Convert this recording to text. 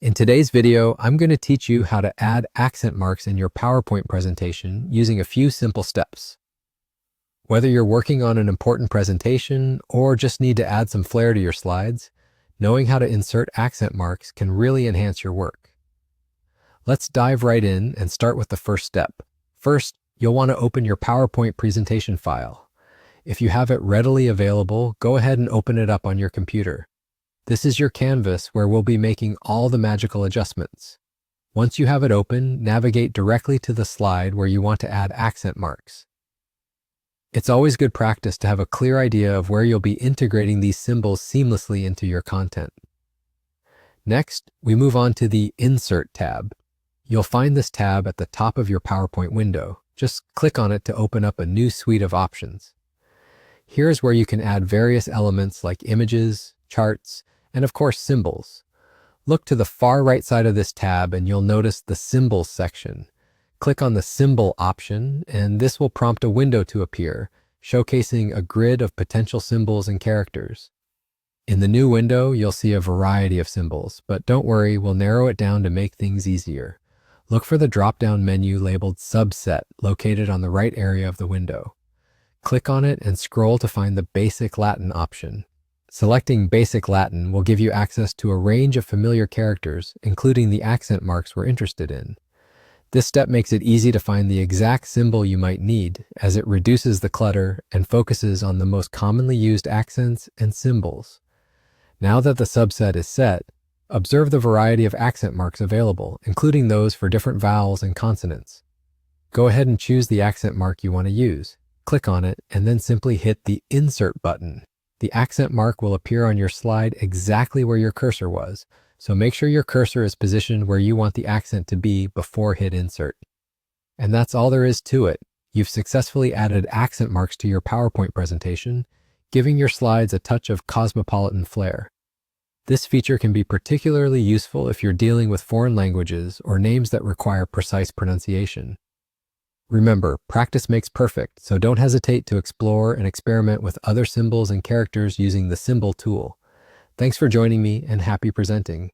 In today's video, I'm going to teach you how to add accent marks in your PowerPoint presentation using a few simple steps. Whether you're working on an important presentation or just need to add some flair to your slides, knowing how to insert accent marks can really enhance your work. Let's dive right in and start with the first step. First, you'll want to open your PowerPoint presentation file. If you have it readily available, go ahead and open it up on your computer. This is your canvas where we'll be making all the magical adjustments. Once you have it open, navigate directly to the slide where you want to add accent marks. It's always good practice to have a clear idea of where you'll be integrating these symbols seamlessly into your content. Next, we move on to the Insert tab. You'll find this tab at the top of your PowerPoint window. Just click on it to open up a new suite of options. Here's where you can add various elements like images, charts, and of course symbols. Look to the far right side of this tab and you'll notice the Symbols section. Click on the Symbol option and this will prompt a window to appear, showcasing a grid of potential symbols and characters. In the new window, you'll see a variety of symbols, but don't worry, we'll narrow it down to make things easier. Look for the drop-down menu labeled Subset located on the right area of the window. Click on it and scroll to find the Basic Latin option. Selecting Basic Latin will give you access to a range of familiar characters, including the accent marks we're interested in. This step makes it easy to find the exact symbol you might need, as it reduces the clutter and focuses on the most commonly used accents and symbols. Now that the subset is set, observe the variety of accent marks available, including those for different vowels and consonants. Go ahead and choose the accent mark you want to use. Click on it, and then simply hit the Insert button. The accent mark will appear on your slide exactly where your cursor was, so make sure your cursor is positioned where you want the accent to be before hit Insert. And that's all there is to it. You've successfully added accent marks to your PowerPoint presentation, giving your slides a touch of cosmopolitan flair. This feature can be particularly useful if you're dealing with foreign languages or names that require precise pronunciation. Remember, practice makes perfect, so don't hesitate to explore and experiment with other symbols and characters using the Symbol tool. Thanks for joining me and happy presenting.